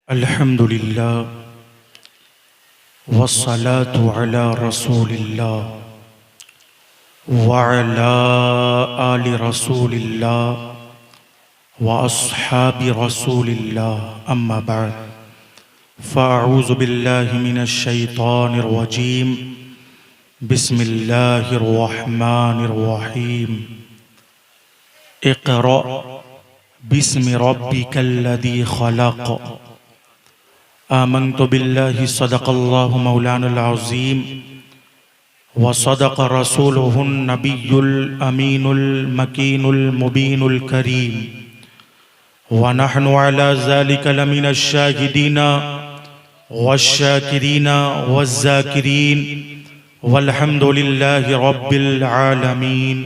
अल्हम्दुलिल्लाह वस्सलातु अला रसूलिल्लाह व अला आलि रसूलिल्लाह व अस्हाबि रसूलिल्लाह अम्मा बाद फ़अऊज़ु बिल्लाहि मिनश शैतानिर रजीम बिस्मिल्लाहिर रहमानिर रहीम इक़रा बिस्मि रब्बिकल्लज़ी ख़लक़ आमन्तु बिल्लाहि सदक़ल्लाहु मौलानाल अज़ीम व सदक़ रसूलुहुन नबियुल अमीनुल मकीनुल मुबीनुल करीम व नहनु अला ज़ालिका लमिनश शाहिदीना वश्शाकिरीना वज़्ज़ाकिरीन वल्हम्दुलिल्लाहि रब्बिल आलमीन।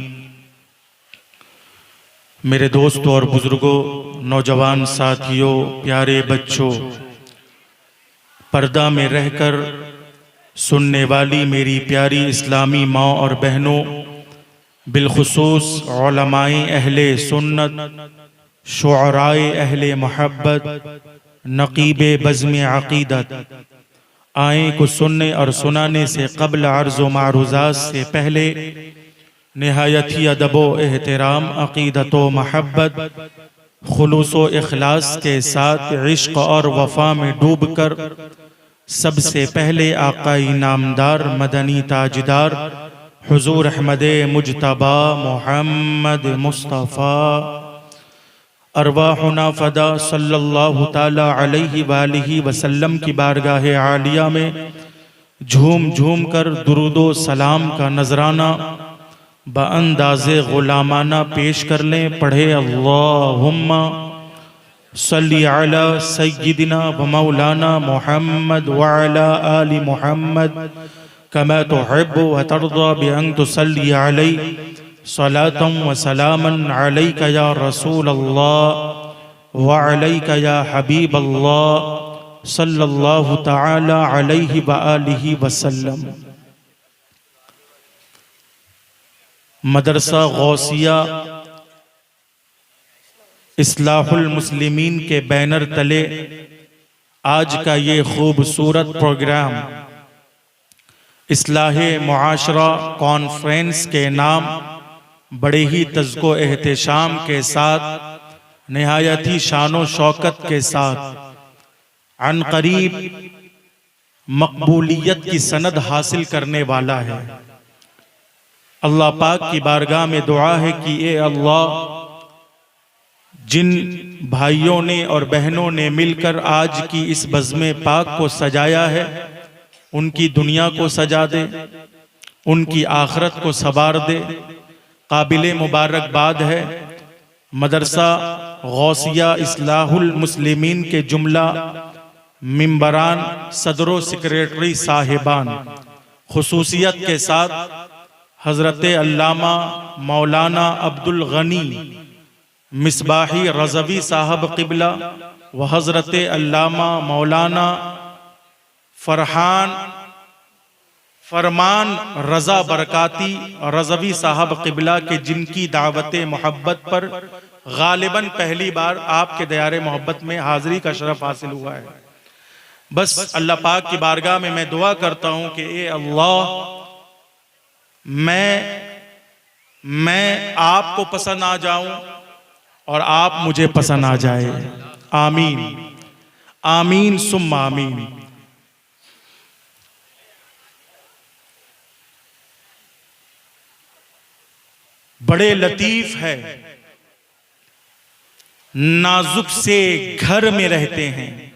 मेरे दोस्तों और बुजुर्गों, नौजवान साथियों, प्यारे बच्चों, पर्दा में रहकर सुनने वाली मेरी प्यारी इस्लामी माँ और बहनों, बिलखुसूस उलमाए अहले सुन्नत, शुअराए अहले मोहब्बत, नकीबे बज़्म अक़ीदत, आए को सुनने और सुनाने से क़ब्ल अर्ज़ व मारूज़ात से पहले निहायत ही अदब व एहतराम, अक़ीदत व महब्बत, खुलूस व इखलास के साथ इश्क़ और वफ़ा में डूब कर सबसे पहले आक़ाई नामदार मदनी ताजदार हुज़ूर अहमद मुज्तबा मोहम्मद मुस्तफ़ा अरवाहुना फ़दा सल्लल्लाहु ताला अलैहि वालिही वसल्लम की बारगाह आलिया में झूम झूम कर दुरूदो सलाम का नजराना बअंदाज़े ग़ुलामाना पेश कर लें। पढ़े अल्लाहुम्मा सल्ली अला सय्यिदिना व मौलाना मुहम्मद व अला आलि मुहम्मद कमा तुहिब्बु व तर्दा बिअन तुसल्ली अलैहि सलातन व सलामन अलैका या रसूल अल्लाह व अलैका या हबीब अल्लाह सल्लल्लाहु तआला अलैहि व आलिहि वसल्लम। मदरसा गौसिया इस्लाहुल मुस्लिमीन के बैनर तले आज का ये खूबसूरत प्रोग्राम इस्लाहे मुआशरा कॉन्फ्रेंस के नाम बड़े ही तज़्को एहतशाम के साथ निहायत ही शानो शौकत के साथ अन करीब मकबूलियत की सनद हासिल करने वाला है। अल्लाह पाक की बारगाह में दुआ है कि ए अल्लाह, जिन भाइयों ने और बहनों ने मिलकर आज की इस बज़्म पाक को सजाया है, उनकी दुनिया को सजा दे, उनकी आखिरत को संवार दे। काबिल मुबारकबाद है मदरसा गौसिया इस्लाहुल मुस्लिमीन के जुमला मिंबरान, सदरो सेक्रेटरी साहिबान, खुसूसियत के साथ हज़रत अल्लामा मौलाना अब्दुल गनी मिसबाही रज़वी साहब क़िबला व हज़रत अल्लामा मौलाना फरमान रज़ा बरकाती रज़वी साहब क़िबला के, जिनकी दावत मोहब्बत पर गालिबन पहली बार आपके दयारे मोहब्बत में हाज़िरी का शरफ़ हासिल हुआ है। बस अल्लाह पाक की बारगाह में मैं दुआ करता हूँ कि ए अल्लाह, मैं आपको पसंद आ जाऊं और आप मुझे पसंद आ जाए। आमीन आमीन सुम्मा आमीन। बड़े लतीफ है, नाजुक से घर में रहते हैं।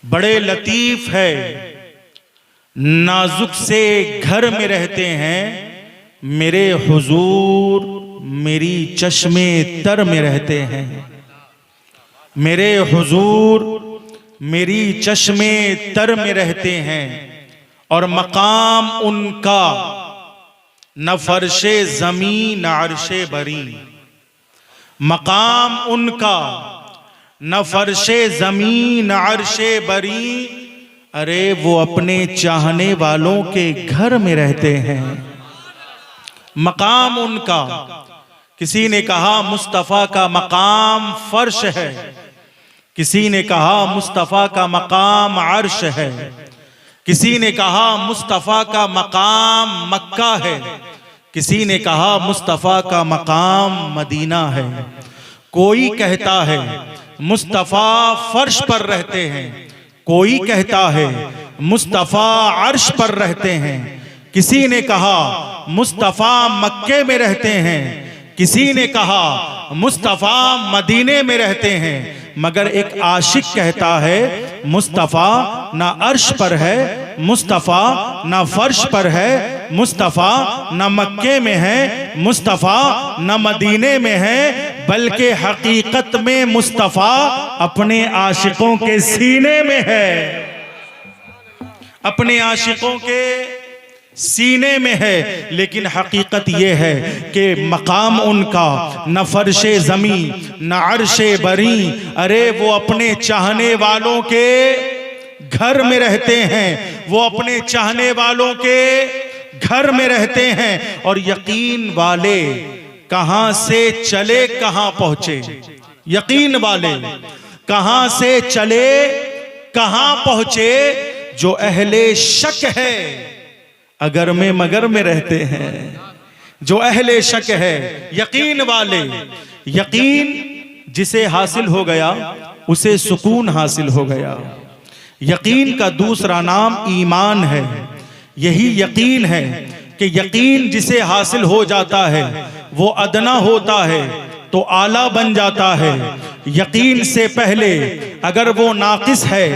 बड़े लतीफ है, नाजुक से घर में रहते हैं। मेरे हुजूर मेरी चश्मे तर में रहते हैं। मेरे हुजूर मेरी चश्मे तर में रहते हैं। और मकाम उनका न फर्शे ज़मीन न अर्शे बरी। मकाम उनका न फर्शे ज़मीन न अर्शे बरी। अरे वो अपने चाहने वालों के घर में रहते हैं। मकाम उनका, किसी ने कहा मुस्तफ़ा का मकाम फर्श है, किसी ने कहा मुस्तफ़ा का मकाम अर्श है, किसी ने कहा मुस्तफ़ा का मकाम मक्का है, किसी ने कहा मुस्तफ़ा का मकाम मदीना है। कोई कहता है मुस्तफ़ा फर्श पर रहते हैं, कोई कहता है मुस्तफ़ा अर्श पर रहते हैं। किसी ने कहा मुस्तफ़ा मक्के में रहते हैं, किसी ने कहा मुस्तफ़ा मदीने में रहते हैं। मगर एक आशिक कहता है मुस्तफ़ा ना अर्श पर है, मुस्तफ़ा ना फर्श पर है, मुस्तफ़ा ना मक्के में है, मुस्तफ़ा ना मदीने में है, बल्कि हकीकत में मुस्तफ़ा अपने आशिकों के सीने में है, अपने आशिकों के सीने में है। लेकिन हकीकत यह है कि मकाम उनका न फर्शे ज़मी न अर्शे बरी, अरे वो अपने चाहने वालों के घर में रहते हैं, वो अपने चाहने वालों के घर में रहते हैं। और यकीन वाले कहां से चले कहां पहुंचे, यकीन वाले कहां से चले कहां पहुंचे, जो अहले शक है अगर में मगर में रहते हैं, जो अहले शक है यकीन वाले। यकीन जिसे हासिल हो गया उसे सुकून हासिल हो गया। यकीन का दूसरा नाम ईमान है। यही यकीन है कि यकीन जिसे हासिल हो जाता है वो अदना होता है तो आला बन जाता है। यकीन से पहले अगर वो नाकिस है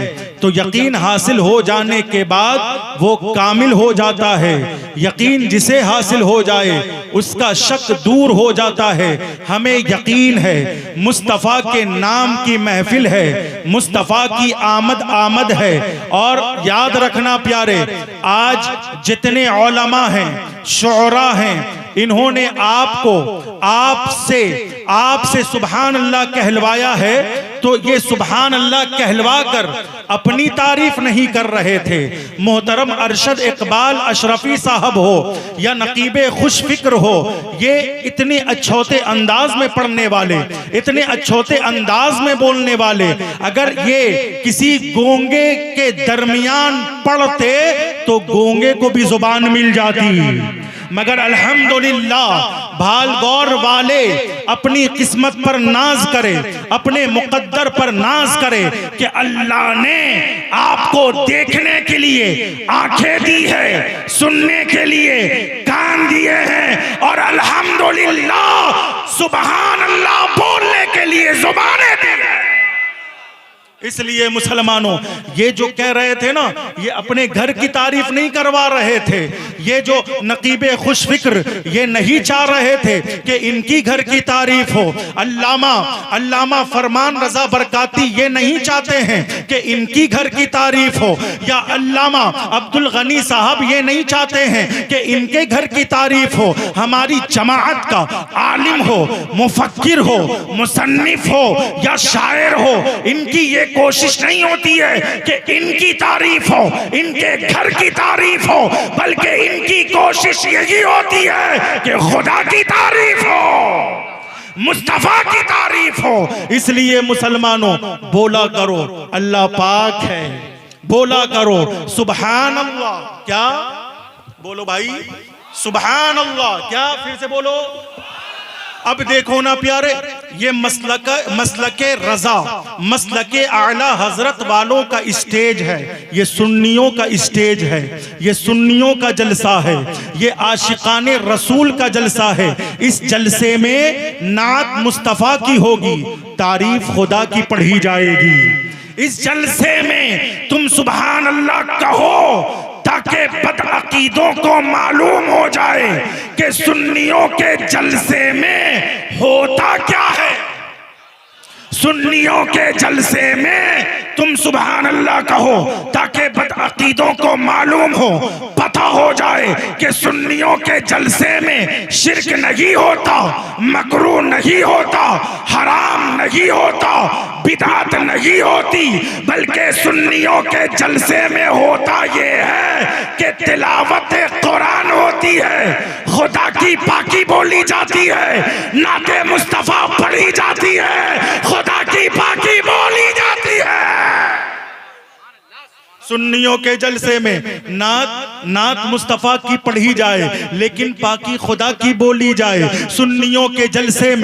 तो यकीन हासिल हो जाने के बाद वो कामिल हो जाता है। यकीन जिसे हासिल हो जाए उसका शक दूर हो जाता है। हमें यकीन है मुस्तफ़ा के नाम की महफिल है, मुस्तफ़ा की आमद है। और याद रखना प्यारे, आज जितने उलमा हैं, शुअरा हैं, इन्होंने आपसे सुभान अल्लाह कहलवाया है, तो ये सुभान अल्लाह कहलवा कर अपनी तारीफ नहीं कर रहे थे। मोहतरम अरशद इकबाल अशरफी साहब हो या नकीबे खुश फिक्र हो, ये इतने अच्छोते अंदाज में पढ़ने वाले, इतने अच्छोते अंदाज में बोलने वाले, अगर ये किसी गोंगे के दरमियान पढ़ते तो गोंगे को भी जुबान मिल जाती। मगर अल्हम्दुलिल्लाह भालगौर वाले अपनी किस्मत पर नाज करे, अपने मुकद्दर पर नाज करे कि अल्लाह ने आपको देखने के लिए आंखें दी है, सुनने के लिए कान दिए हैं, और अल्हम्दुलिल्लाह सुभान अल्लाह बोलने के लिए जुबानें दी है। इसलिए मुसलमानों, ये जो कह रहे थे ना, ये अपने घर की तारीफ नहीं करवा रहे थे। ये जो नकीबे खुश फिक्र ये नहीं चाह रहे थे कि इनकी घर की तारीफ हो। अल्लामा फरमान रजा बरकाती ये नहीं चाहते हैं कि इनकी घर की तारीफ हो, या अल्लामा अब्दुल गनी साहब ये नहीं चाहते हैं कि इनके घर की तारीफ हो। हमारी जमाअत का आलिम हो, मुफक्किर हो, मुसन्निफ हो या शायर हो, इनकी ये कोशिश नहीं होती है कि इनकी तारीफ हो, इनके घर की तारीफ हो, बल्कि इनकी कोशिश यही होती है कि खुदा की तारीफ हो, मुस्तफा की तारीफ हो। इसलिए मुसलमानों, बोला करो अल्लाह पाक है, बोला करो सुभान अल्लाह। क्या बोलो भाई? सुभान अल्लाह। क्या? फिर से बोलो। अब देखो ना प्यारे, ये मसलके रजा, मसलके आला हजरत वालों का स्टेज है, ये सुन्नियों का स्टेज है, ये सुन्नियों का जलसा है, ये आशिकाने रसूल का जलसा है। इस जलसे में नात मुस्तफ़ा की होगी, तारीफ खुदा की पढ़ी जाएगी। इस जलसे में तुम सुभान अल्लाह कहो ताकि बदअकीदों को मालूम हो जाए कि सुन्नियों के जलसे में होता क्या है। सुन्नियों के जलसे में तुम सुभान अल्लाह कहो ताकि बदअकीदों को मालूम हो, पता हो जाए कि सुन्नियों के जलसे में शिरक नहीं होता, मकरूह नहीं होता, हराम नहीं होता, बिदअत नहीं होती, बल्कि सुन्नियों के जलसे में होता ये है कि तिलावत कुरान होती है, खुदा की पाकी बोली जाती है, नाते मुस्तफ़ा पढ़ी जाती है, खुदा की पाकी बोली जाती है। सुन्नियों के जलसे में नात मुस्तफ़ा की पढ़ी जाए लेकिन पाकी खुदा की बोली जाए। सुन्नियों के जलसे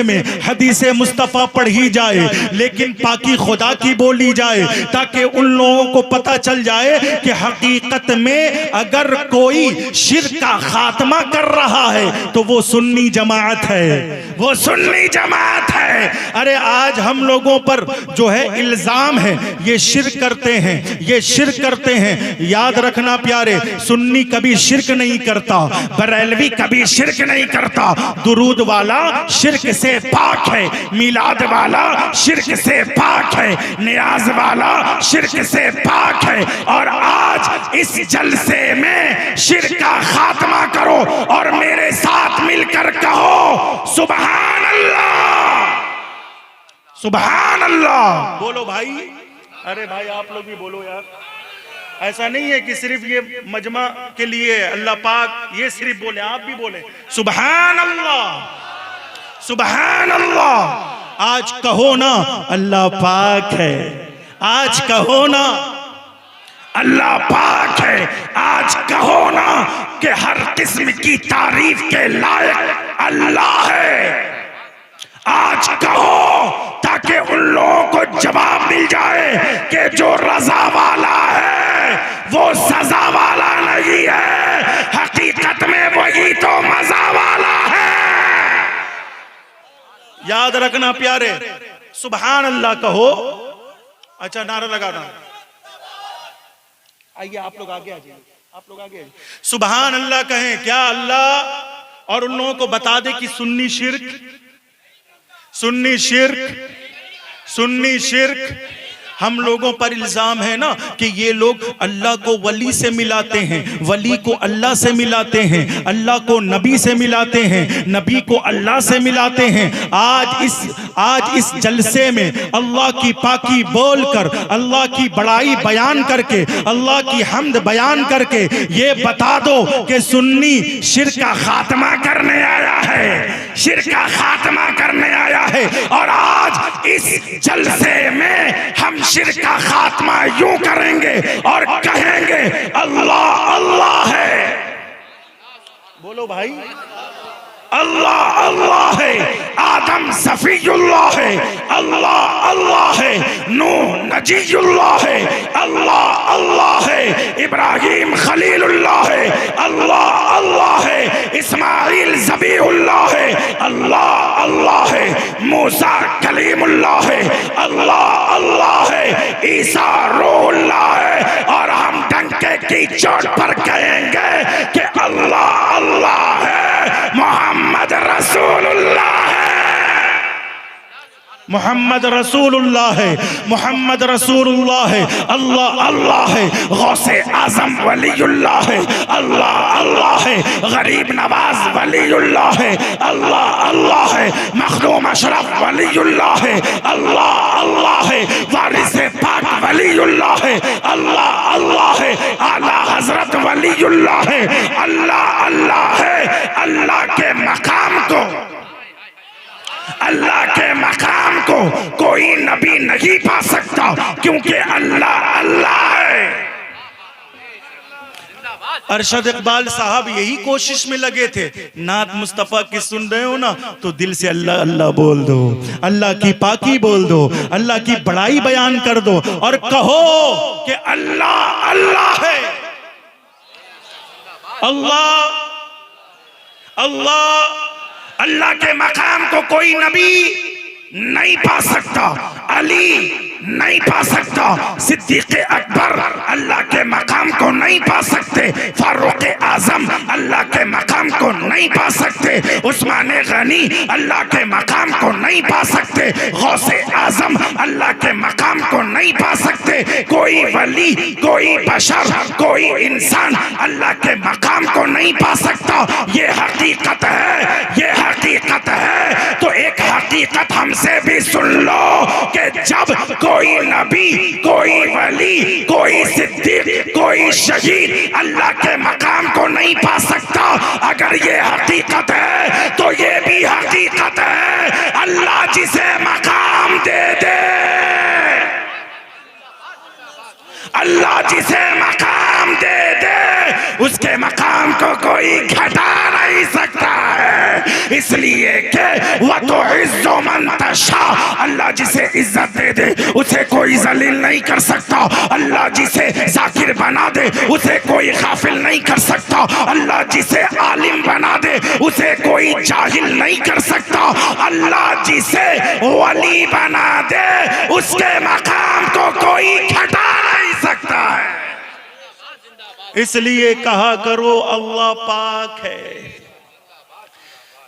में हदीस मुस्तफ़ा पढ़ी जाए लेकिन पाकी खुदा की बोली जाए, ताकि उन लोगों को पता चल जाए कि हकीकत में अगर कोई शिर्क का खात्मा कर रहा है तो वो सुन्नी जमात है, वो सुन्नी जमात है। अरे आज हम लोगों पर जो है इल्जाम है ये शिर्क करते हैं, ये शिर्क करते हैं। याद रखना प्यारे, सुन्नी कभी शिर्क नहीं करता, बरेलवी कभी शिर्क नहीं करता। दुरूद वाला शिर्क से पाक है, मिलाद वाला शिर्क से पाक है, नियाज वाला शिर्क से पाक है। और आज इस जलसे में शिर्क का खात्मा करो और मेरे साथ मिलकर कहो सुभान अल्लाह, सुभान अल्लाह। बोलो भाई, अरे भाई आप लोग भी बोलो यार। ऐसा नहीं है कि सिर्फ ये मजमा के लिए अल्लाह पाक ये सिर्फ बोले, आप भी बोले सुभान अल्लाह, सुभान अल्लाह। आज कहो ना अल्लाह पाक है, आज कहो ना अल्लाह पाक है, आज कहो ना कि हर किस्म की तारीफ के लायक अल्लाह है। आज कहो ताकि उन लोगों को जवाब मिल जाए कि जो रजा वाला है वो सजा वाला नहीं है, हकीकत में वही तो मजा वाला है। याद रखना प्यारे, सुभान अल्लाह कहो। अच्छा नारा लगाना, आइए आप लोग आगे आ जाइए, आप लोग आगे आइए। सुभान अल्लाह कहें क्या अल्लाह, और उन लोगों को बता दे कि सुन्नी शिर्क, सुन्नी शिर्क, सुन्नी शिर्क। हम लोगों पर इल्जाम है ना कि ये लोग अल्लाह को वली से मिलाते हैं, वली को अल्लाह से मिलाते हैं, अल्लाह को नबी से मिलाते हैं, नबी को अल्लाह से मिलाते हैं। आज इस जलसे में अल्लाह की पाकी बोलकर, अल्लाह की बड़ाई बयान करके, अल्लाह की हम्द बयान करके ये बता दो कि सुन्नी शिर्क का खात्मा करने आया है, शिर्क का खात्मा करने आया है। और आज इस जलसे में हम शिर्क का खात्मा यूं करेंगे और कहेंगे अल्लाह अल्लाह है। बोलो भाई, अल्लाह अल्लाह है, आदम सफीयुल्लाह है, अल्लाह अल्लाह है, नूह नजीयुल्लाह है, अल्लाह अल्लाह है, इब्राहिम खलीलुल्लाह है, अल्लाह अल्लाह है, इस्माइल ज़बीहुल्लाह है, अल्लाह अल्लाह है, मूसा कलीमुल्लाह है, अल्लाह अल्लाह है, ईसा रूहुल्लाह है। और हम डंके की चोट पर कहेंगे कि अल्लाह अल्लाह है, मोहम्मद रसूलुल्लाह है, मोहम्मद रसूलुल्लाह है, मोहम्मद रसूलुल्लाह है, अल्लाह अल्लाह है, गौसे आजम वलीउल्लाह है, अल्लाह अल्लाह है, गरीब नवाज वलीउल्लाह है, अल्लाह अल्लाह है, मखदूम अशरफ वलीउल्लाह है, अल्लाह अल्लाह है, वारिस पाक वलीउल्लाह है, अल्लाह अल्लाह है, आला हजरत वलीउल्लाह है, अल्लाह अल्लाह है। अल्लाह के मकाम को, अल्लाह के मकाम को कोई नबी नहीं पा सकता, क्योंकि अल्लाह अल्लाह है। अरशद इकबाल साहब यही कोशिश में लगे थे। नात मुस्तफ़ा की सुन रहे हो ना तो दिल से अल्लाह अल्लाह बोल दो, अल्लाह की पाकी बोल दो, अल्लाह की बड़ाई बयान कर दो और कहो कि अल्लाह अल्लाह है, अल्लाह अल्लाह। अल्लाह के मकाम को कोई नबी नहीं पा सकता, अली नहीं पा सकता, सिद्दीक़ अकबर अल्लाह के मकाम को नहीं पा सकते, फारूक आजम अल्लाह के मकाम को नहीं पा सकते, उस्मान गनी अल्लाह के मकाम को नहीं पा सकते, गौसे आजम अल्लाह के मकाम को नहीं पा सकते। कोई वली, कोई बशर, कोई इंसान अल्लाह के मकाम को नहीं पा सकता। ये हकीकत है, ये हकीकत है। तो एक हकीकत हमसे भी सुन लो कि जब कोई नबी, कोई वली, कोई सिद्दीक, कोई शहीद अल्लाह के मकाम को नहीं पा सकता, अगर ये हकीकत है तो ये भी हकीकत है अल्लाह जिसे मकाम दे दे, उसके मकाम को कोई घटा नहीं सकता है, इसलिए कि वह तो इज्जो मन तशा, अल्लाह जिसे इज्जत दे दे उसे कोई जलील नहीं कर सकता, अल्लाह जिसे जाकिर बना दे उसे कोई गाफिल नहीं कर सकता, अल्लाह जिसे आलिम बना दे उसे कोई जाहिल नहीं कर सकता, अल्लाह जिसे वली बना दे उसके मकाम को कोई घटा नहीं सकता है। इसलिए कहा करो अल्लाह पाक है।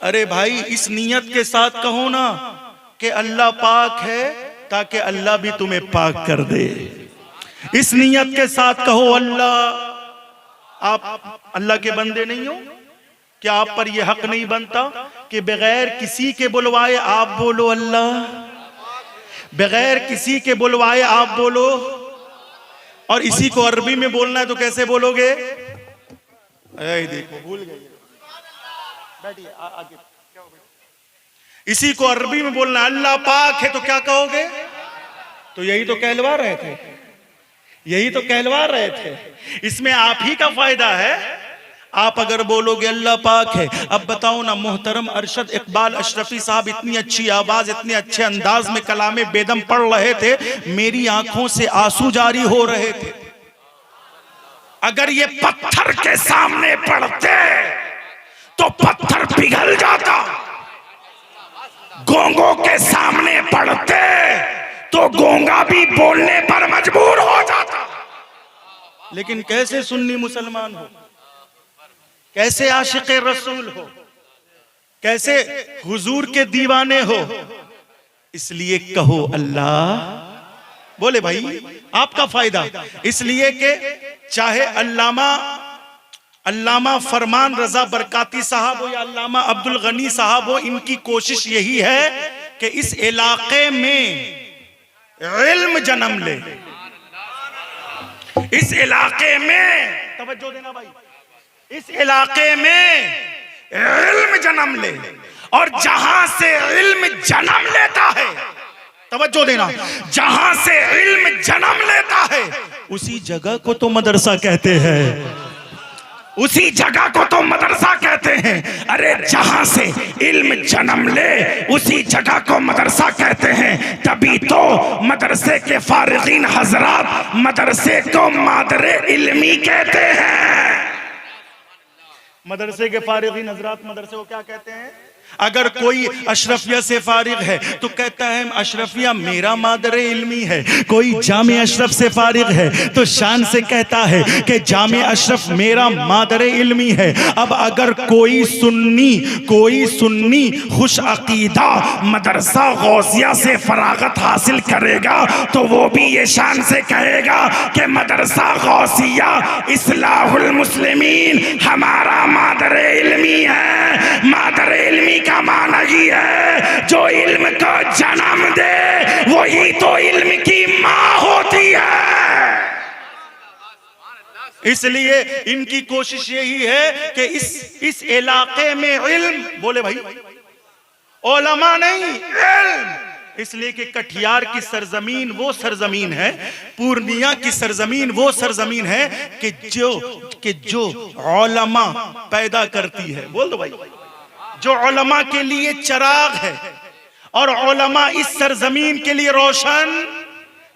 अरे भाई इस नियत के साथ कहो ना कि अल्लाह पाक है, ताकि अल्लाह भी तुम्हें पाक कर दे। इस नियत के साथ कहो अल्लाह, आप अल्लाह के बंदे नहीं हो क्या? आप पर यह हक नहीं बनता कि बगैर किसी के बुलवाए आप बोलो अल्लाह, बगैर किसी के बुलवाए आप बोलो? और इसी को अरबी में बोलना है तो कैसे बोलोगे? देखो भूल गए, बैठिए आगे। इसी को अरबी में बोलना अल्लाह पाक है तो क्या कहोगे? तो यही तो कहलवा रहे थे, यही तो कहलवा रहे थे। इसमें आप ही का फायदा है। आप अगर बोलोगे अल्लाह पाक है, अब बताओ ना मोहतरम अरशद इकबाल अशरफी साहब इतनी अच्छी आवाज, इतने अच्छे अंदाज में कलामे बेदम पढ़ रहे थे, मेरी आंखों से आंसू जारी हो रहे थे। अगर ये पत्थर के सामने पड़ते तो पत्थर पिघल जाता, गोंगों के सामने पड़ते तो गोंगा भी बोलने पर मजबूर हो जाता। लेकिन कैसे सुन्नी मुसलमान हो, कैसे आशिक़े रसूल हो, कैसे हुजूर के दीवाने हो, इसलिए कहो अल्लाह। बोले भाई आपका फायदा, इसलिए कि चाहे अल्लामा फरमान रजा बरकाती साहब हो या अल्लामा अब्दुल गनी साहब हो, इनकी कोशिश यही है कि इस इलाके में इल्म जन्म ले, इस इलाके में तवज्जो देना भाई, इस इलाके में इल्म जन्म ले, और जहां से इल्म जन्म लेता है, तवज्जो देना, जहां से इल्म जन्म लेता है उसी जगह को तो मदरसा कहते हैं, उसी जगह को तो मदरसा कहते हैं। अरे जहां से इल्म जन्म ले उसी जगह को मदरसा कहते हैं। तभी तो मदरसे के फारिगीन हजरात मदरसे को मादरे इल्मी कहते हैं। मदरसे के फारिगीन हजरात मदरसे को क्या कहते हैं? अगर कोई अशरफिया से फारिग है तो कहता है अशरफिया मेरा मादर इल्मी है। कोई जामे अशरफ से फारिग है तो शान से कहता है कि जामे अशरफ मेरा मादर इल्मी है। अब अगर कोई सुन्नी खुश अकीदा मदरसा गौसिया से फरागत हासिल करेगा तो वो भी ये शान से कहेगा कि मदरसा गौसिया इस्लाहुल मुस्लिमीन हमारा मादर इल्मी है। मादर इल्मी का माना ही है जो इल्म को जन्म दे, वही तो इल्म की माँ होती है। इसलिए इनकी कोशिश यही है कि इस इलाके में इल्म, बोले भाई उलमा नहीं इल्म, इसलिए कि कटिहार की सरजमीन वो सरजमीन है, पूर्णिया की सरजमीन वो सरजमीन है कि जो उलमा पैदा करती है। बोल दो भाई, जो उलमा के लिए चिराग है और उलमा इस सरजमीन के लिए रोशन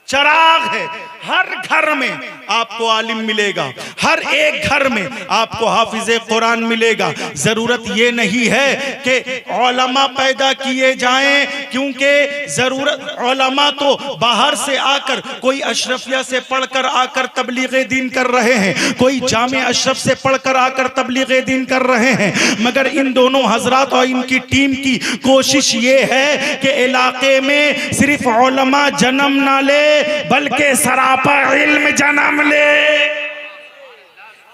चिराग है। हर घर में आपको आलिम मिलेगा, हर एक घर में आपको हाफिज़े कुरान मिलेगा। जरूरत ये नहीं है कि उलमा पैदा किए जाएं, क्योंकि जरूरत उलमा तो बाहर से आकर, कोई अशरफिया से पढ़कर आकर तबलीगे दीन कर रहे हैं, कोई जामे अशरफ से पढ़कर आकर तबलीगे दीन कर रहे हैं। मगर इन दोनों हजरात और इनकी टीम की कोशिश ये है कि इलाके में सिर्फ उलमा जन्म ना ले बल्कि सरापा इल्म जन्म ले।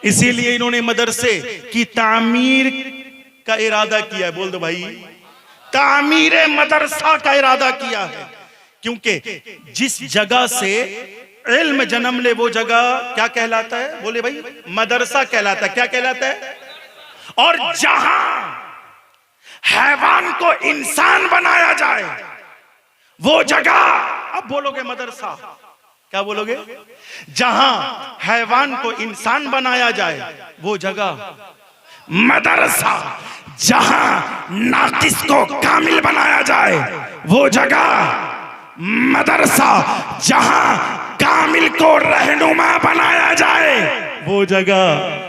इसीलिए इन्होंने मदरसे की तामीर का इरादा किया है। बोल दो भाई, तामीर मदरसा का इरादा किया है, क्योंकि जिस जगह से इल्म जन्म ले वो जगह क्या कहलाता है? बोले भाई मदरसा कहलाता है। क्या कहलाता है? और जहां हैवान को इंसान बनाया जाए वो जगह, अब बोलोगे मदरसा, क्या बोलोगे? जहां हैवान को इंसान बनाया जाए वो जगह मदरसा, जहां नाकिस को कामिल बनाया जाए वो जगह मदरसा, जहां कामिल को रहनुमा बनाया जाए वो जगह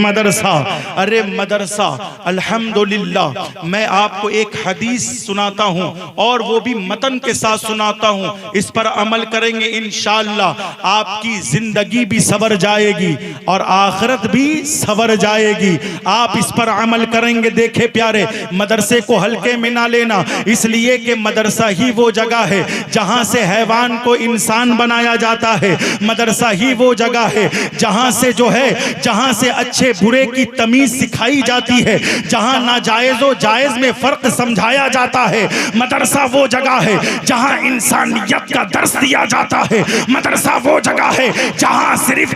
मदरसा। अरे मदरसा, अल्हम्दुलिल्लाह मैं आपको एक हदीस सुनाता हूं और वो भी मतन के साथ सुनाता हूं। इस पर अमल करेंगे इंशाअल्लाह आपकी जिंदगी भी सवर जाएगी और आखिरत भी सवर जाएगी। आप इस पर अमल करेंगे। देखे प्यारे, मदरसे को हल्के में ना लेना, इसलिए कि मदरसा ही वो जगह है जहां से हैवान को इंसान बनाया जाता है। मदरसा ही वो जगह है जहां से जो है, जहां से अच्छे बुरे की तमीज सिखाई जाती है, जहां नाजायज और जायज में फर्क समझाया जाता है। मदरसा वो जगह है जहां इंसानियत का दर्स दिया जाता है। मदरसा वो जगह है जहां सिर्फ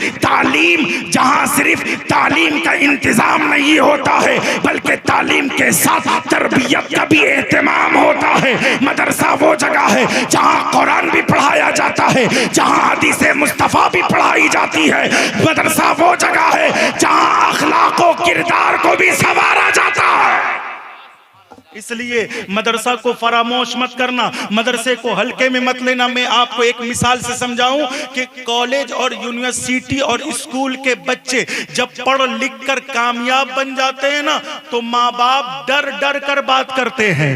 तालीम का इंतजाम नहीं होता है, बल्कि तालीम के साथ तरबियत का भी एहतमाम होता है। मदरसा वो जगह है जहां कुरान भी पढ़ाया जाता है, जहां हदीस मुस्तफा भी पढ़ाई जाती है। मदरसा वो जगह है जहां अखलाक और किरदार को भी संवारा जाता है। इसलिए मदरसा को फरामोश मत करना, मदरसे को हल्के में मत लेना। मैं आपको एक मिसाल से समझाऊं कि कॉलेज और यूनिवर्सिटी और स्कूल के बच्चे जब पढ़ लिख कर कामयाब बन जाते हैं ना, तो माँ बाप डर डर कर बात करते हैं।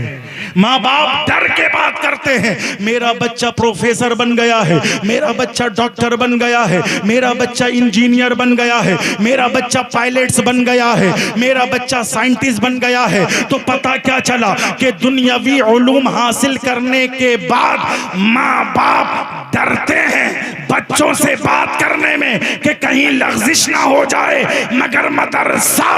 माँ बाप डर के बात करते हैं, मेरा बच्चा प्रोफेसर बन गया है, मेरा बच्चा डॉक्टर बन गया है, मेरा बच्चा इंजीनियर बन गया है, मेरा बच्चा पायलट्स बन गया है, मेरा बच्चा साइंटिस्ट बन गया है। तो पता क्या चला कि दुनियावी उलूम हासिल करने के बाद माँ बाप डरते हैं बच्चों से बात करने में कि कहीं लग़ज़िश ना हो जाए। मगर मदरसा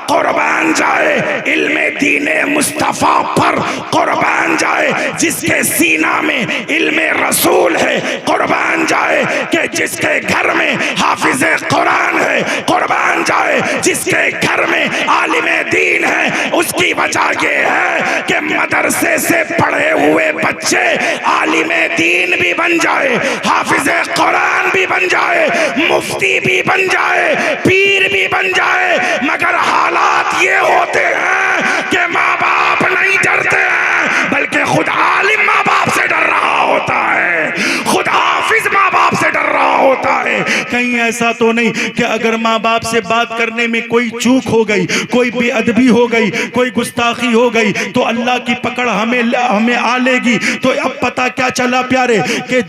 कुर्बान जाए, इल्मे दीने मुस्तफा पर कुर्बान जाए, जिसके सीना में इल्मे रसूल है कुर्बान जाए, कि जिसके घर में हाफिज़े कुरान है कुर्बान जाए, जिसके घर में आलिमे दीन है। उसकी वजह ये है कि मदरसे से पढ़े हुए बच्चे आलिमे दीन भी बन जाए, हाफिज़े कुरान भी बन जाए, मुफ्ती भी बन जाए, पीर भी बन जाए, मगर हालात ये होते हैं कि माँ बाप नहीं डरते हैं, बल्कि खुद आलिम माँ बाप से डर रहा होता है, खुद हाफिज माँ बाप से डर रहा होता है। कहीं ऐसा तो नहीं कि अगर माँ बाप से बात करने में कोई चूक हो गई, कोई बेअदबी हो गई, कोई गुस्ताखी हो गई, तो अल्लाह की पकड़ हमें आ लेगी। तो अब पता क्या चला प्यारे, कि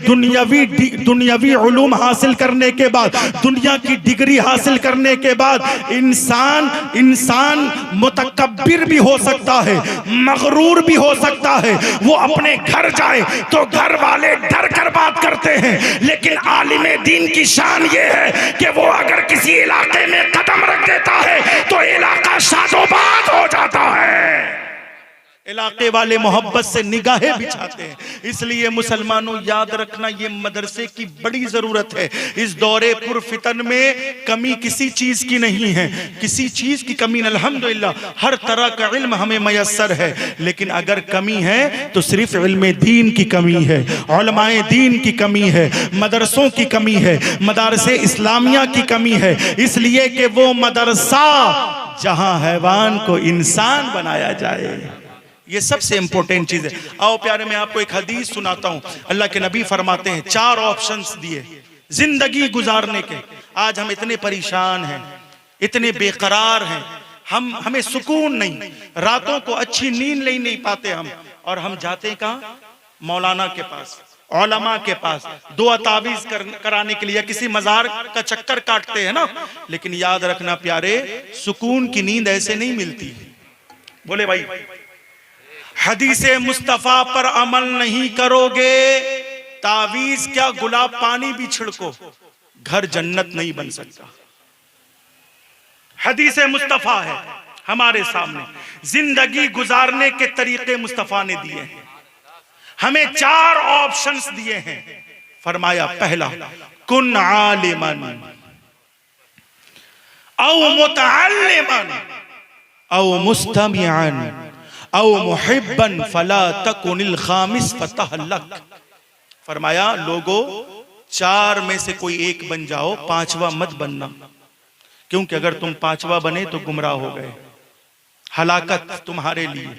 दुनियावी उलूम हासिल करने के बाद, दुनिया की डिग्री हासिल करने के बाद इंसान मुतकब्बिर भी हो सकता है, मगरूर भी हो सकता है। वो अपने घर जाए तो घर वाले डर कर बात करते हैं, लेकिन आलिमे दीन की शान ये है कि वो अगर किसी इलाके में कदम रख देता है तो इलाका शादोबाद हो जाता है। इलाके वाले मोहब्बत से निगाहें बिछाते हैं। इसलिए मुसलमानों याद रखना, ये मदरसे की बड़ी जरूरत है। इस दौरे पुरफितन में कमी किसी चीज की नहीं है, किसी चीज की कमी नहीं। अल्हम्दुलिल्लाह हर तरह का इल्म हमें मयस्सर है, लेकिन अगर कमी है तो सिर्फ इल्म दीन की कमी है, उलमाए दीन की कमी है, मदरसों की कमी है, मदारसे इस्लामिया की कमी है। इसलिए कि वो मदरसा जहां हैवान को इंसान बनाया जाए, ये सबसे इंपॉर्टेंट चीज है। आओ प्यारे, मैं आपको एक हदीस सुनाता हूं। अल्लाह के नबी फरमाते हैं, 4 ऑप्शंस दिए जिंदगी गुजारने के। आज हम इतने परेशान हैं, इतने बेकरार हैं, हमें सुकून नहीं, रातों को अच्छी नींद ले नहीं पाते हम, और हम जाते कहाँ? मौलाना के पास, उलमा के पास, दुआ तावीज कराने के लिए किसी मजार का चक्कर काटते हैं ना। लेकिन याद रखना प्यारे, सुकून की नींद ऐसे नहीं मिलती। बोले भाई, हदीसे मुस्तफा पर अमल नहीं करोगे, तावीज क्या गुलाब पानी भी छिड़को, घर जन्नत नहीं बन सकता। हदीसे मुस्तफा है हमारे सामने, जिंदगी गुजारने के तरीके मुस्तफा ने दिए हैं, हमें 4 ऑप्शंस दिए हैं। फरमाया, पहला, कुन आलिमन औ मुतअल्लिमन औ मुस्तमिअन औ मुहिब्बन फला तकुनिल खामिस फतहलक। फरमाया, लोगो चार में से कोई एक बन जाओ, पांचवा मत बनना, क्योंकि अगर तुम पांचवा बने तो गुमराह हो गए। हलाकत तुम्हारे लिए,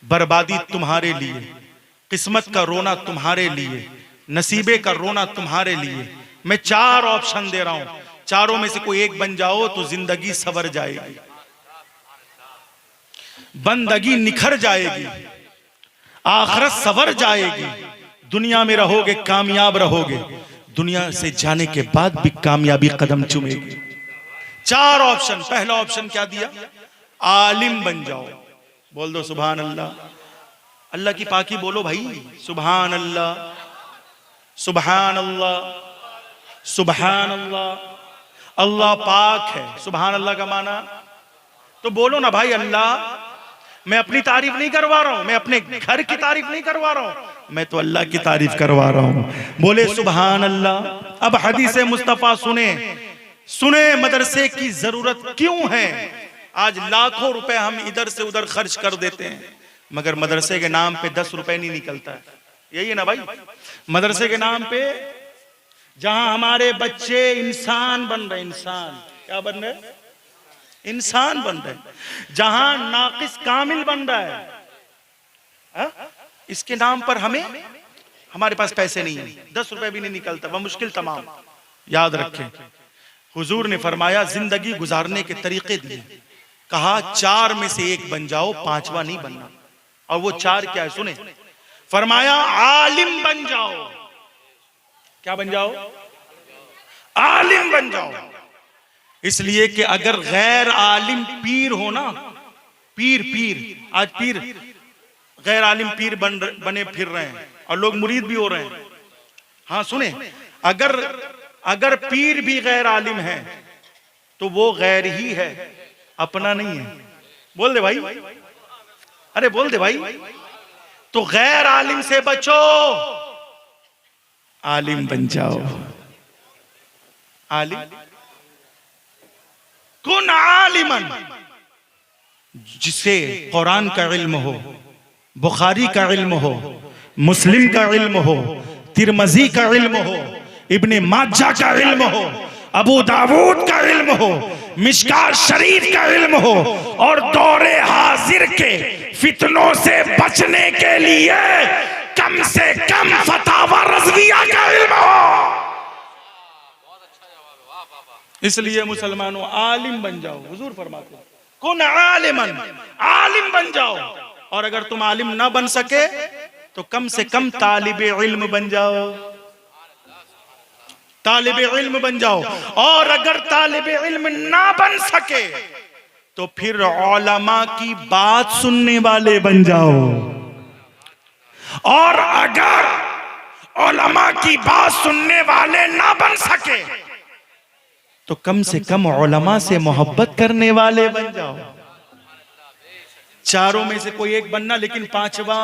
बर्बादी तुम्हारे लिए, किस्मत का रोना तुम्हारे लिए, नसीबे का रोना तुम्हारे लिए। मैं चार ऑप्शन दे रहा हूं, चारों में से कोई एक बन जाओ तो जिंदगी सवर जाएगी, बंदगी निखर जाएगी, आखिरत सवर जाएगी, दुनिया में रहोगे कामयाब रहोगे, दुनिया से जाने के बाद भी कामयाबी कदम चूमेगी। चार ऑप्शन। पहला ऑप्शन क्या दिया? आलिम बन जाओ। बोल दो सुभान अल्लाह। अल्लाह की पाकी बोलो भाई, सुभान अल्लाह, सुभान अल्लाह, सुभान अल्लाह। अल्लाह पाक है। सुभान अल्लाह का माना तो बोलो ना भाई, अल्लाह। मैं अपनी तारीफ नहीं करवा रहा हूं, मैं अपने घर की तारीफ नहीं करवा रहा हूं, मैं तो अल्लाह की तारीफ करवा रहा हूं। बोले सुभान अल्लाह। अब हदीस मुस्तफा सुने, सुने मदरसे की जरूरत क्यों है। आज लाखों रुपए हम इधर से उधर खर्च कर देते हैं, मगर मदरसे के नाम पे 10 रुपए नहीं निकलता है। यही है ना भाई, मदरसे के नाम पे जहां हमारे बच्चे इंसान बन रहे, इंसान क्या बन रहे, इंसान बन रहे, जहां नाकिस कामिल बन रहा है, इसके नाम पर हमारे पास पैसे नहीं है, 10 रुपए भी नहीं निकलता, वह मुश्किल तमाम। याद रखें, हुजूर ने फरमाया जिंदगी गुजारने के तरीके दिए, कहा चार में से एक बन जाओ, पांचवा नहीं बनना। और वो चार क्या है सुने, फरमाया आलिम बन जाओ। क्या बन जाओ? आलिम बन जाओ। इसलिए कि अगर गैर आलिम पीर हो ना, पीर आज पीर गैर आलिम पीर बने फिर रहे हैं और लोग मुरीद भी हो रहे हैं। हाँ सुने, अगर पीर भी गैर आलिम है तो वो गैर ही है, अपना नहीं है। बोल दे भाई, अरे बोल दे भाई। तो गैर आलिम से बचो, आलिम बन जाओ। आलिम कुन आलिमन, जिसे कुरान का इल्म हो, बुखारी का इल्म हो, मुस्लिम का इल्म हो, तिरमजी का इल्म हो, इब्ने माजा का इल्म हो, अबू दाऊद का इल्म हो, मिशकात शरीफ का इल्म हो, और दौरे हाजिर के फितनों से बचने के लिए कम से कम फतावा रज़विया का इल्म हो। इसलिए मुसलमानों आलिम बन जाओ। हुजूर फरमाते हैं कुन आलिमन, आलिम बन जाओ। और अगर तुम आलिम ना बन सके तो कम से कम तालिबे इल्म बन जाओ, तालिबे इल्म बन जाओ। और अगर तालिबे इल्म ना बन सके तो फिर उलमा की बात सुनने वाले बन जाओ। और अगर उलमा की बात सुनने वाले ना बन सके तो कम से कम उलमा से मोहब्बत करने वाले बन जाओ। चारों में से कोई एक बनना, लेकिन पांचवा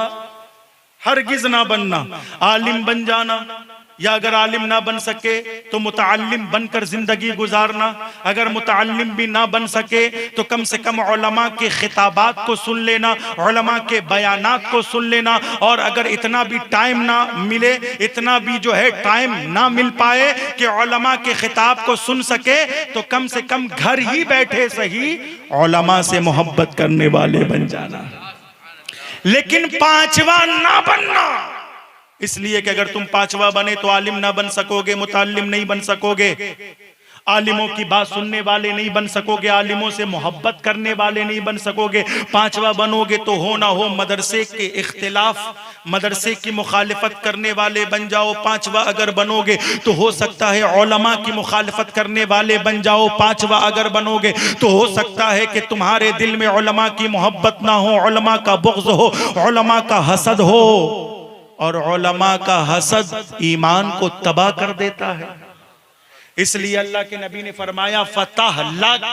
हरगिज ना बनना। आलिम बन जाना, या अगर आलिम ना बन सके तो मुतअल्लिम बनकर जिंदगी गुजारना। अगर मुतअल्लिम भी ना बन सके तो कम से कम उलमा के खिताबात को सुन लेना, उलमा के बयानात को सुन लेना। और अगर इतना भी टाइम ना मिले, इतना भी जो है टाइम ना मिल पाए कि उलमा के खिताब को सुन सके, तो कम से कम घर ही बैठे सही उलमा से मोहब्बत करने वाले बन जाना। लेकिन पांचवा ना बनना, इसलिए कि अगर तुम पांचवा बने तो आलिम ना बन सकोगे, मुतअल्लिम नहीं बन सकोगे, आलिमों की बात सुनने वाले नहीं बन सकोगे, आलिमों से मोहब्बत करने वाले नहीं बन सकोगे। पांचवा बनोगे तो हो ना हो मदरसे के इख्तिलाफ, मदरसे की मुखालिफत करने वाले बन जाओ। पांचवा अगर बनोगे तो हो सकता है उलमा की मुखालिफत करने वाले बन जाओ। पांचवा अगर बनोगे तो हो सकता है कि तुम्हारे दिल में उलमा की मोहब्बत ना हो, उलमा का बुग़्ज़ हो, उलमा का हसद हो। और उलमा का हसद ईमान को तबाह कर देता है। इसलिए अल्लाह के नबी ने फरमाया फतह लक,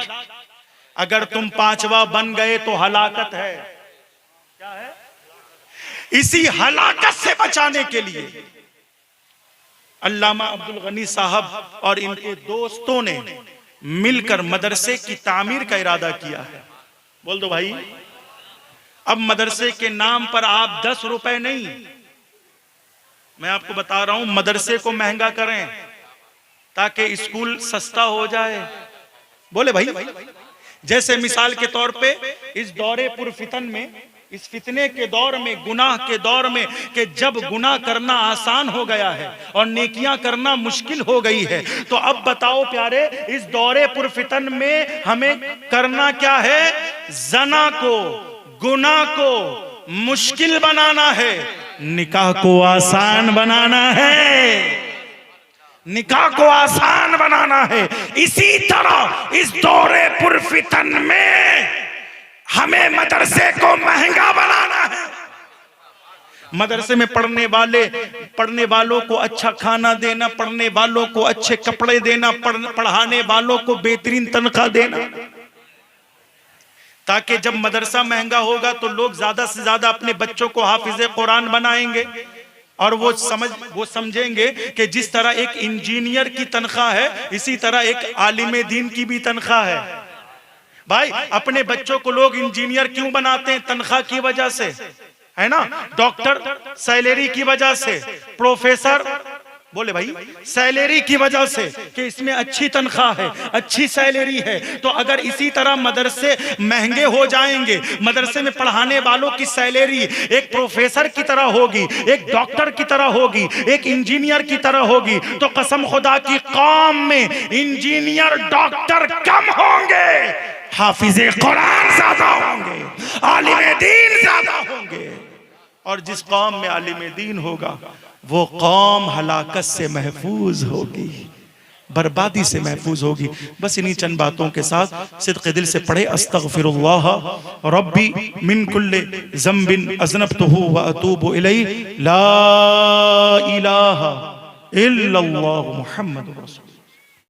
अगर तुम पांचवा बन गए तो हलाकत है। क्या है? इसी हलाकत से बचाने के लिए अल्लामा अब्दुल गनी साहब और इनके दोस्तों ने मिलकर मदरसे की तामीर का इरादा किया है। बोल दो भाई। अब मदरसे के नाम पर आप 10 रुपए नहीं, मैं आपको बता रहा हूं, मदरसे को महंगा करें, ताकि स्कूल सस्ता हो जाए? बोले भाई। जैसे मिसाल के तौर पे इस दौरे पुरफितन में, इस फितने के दौर में, गुनाह के दौर में, कि जब गुनाह करना आसान हो गया है और नेकियां करना मुश्किल हो गई है, तो अब बताओ प्यारे, इस दौरे पुरफितन में हमें करना क्या है? जना को, गुनाह को मुश्किल बनाना है, निकाह को आसान बनाना है। निकाह को आसान बनाना है। इसी तरह इस दौरे पुरफितन में हमें मदरसे को महंगा बनाना है। मदरसे में पढ़ने वालों को अच्छा खाना देना, पढ़ने वालों को अच्छे कपड़े देना, पढ़ाने वालों को बेहतरीन तनख्वाह देना, ताकि जब मदरसा महंगा होगा तो लोग ज्यादा से ज्यादा अपने बच्चों को हाफिज़े कुरान बनाएंगे और वो समझेंगे कि जिस तरह एक इंजीनियर की तनख्वाह है, इसी तरह एक आलिम दीन की भी तनख्वाह है। भाई, अपने बच्चों को लोग इंजीनियर क्यों बनाते हैं? तनख्वाह की वजह से, है ना। डॉक्टर सैलरी की वजह से, प्रोफेसर बोले भाई सैलरी की वजह से, कि इसमें अच्छी तनख्वाह है, अच्छी सैलरी है। तो अगर इसी तरह मदरसे महंगे हो जाएंगे, मदरसे में पढ़ाने वालों की सैलरी एक प्रोफेसर की तरह होगी, एक डॉक्टर की तरह होगी, एक इंजीनियर की तरह होगी, तो कसम खुदा की कौम में इंजीनियर डॉक्टर कम होंगे, हाफिज़े कुरान ज्यादा होंगे, आलिम दीन ज्यादा होंगे। और जिस कौम में आलिम दीन होगा वो कौम हलाकत से महफूज होगी, बर्बादी से महफूज होगी। बस इन्हीं चंद बातों के साथ सिद्क़ दिल से पढ़े अस्तग़फिरुल्लाह रब्बी मिन कुल्लि ज़ंबिन अज़नबतुहु व अतूबु इलैहि ला इलाहा इल्लल्लाहु मुहम्मदुर रसूलुल्लाह।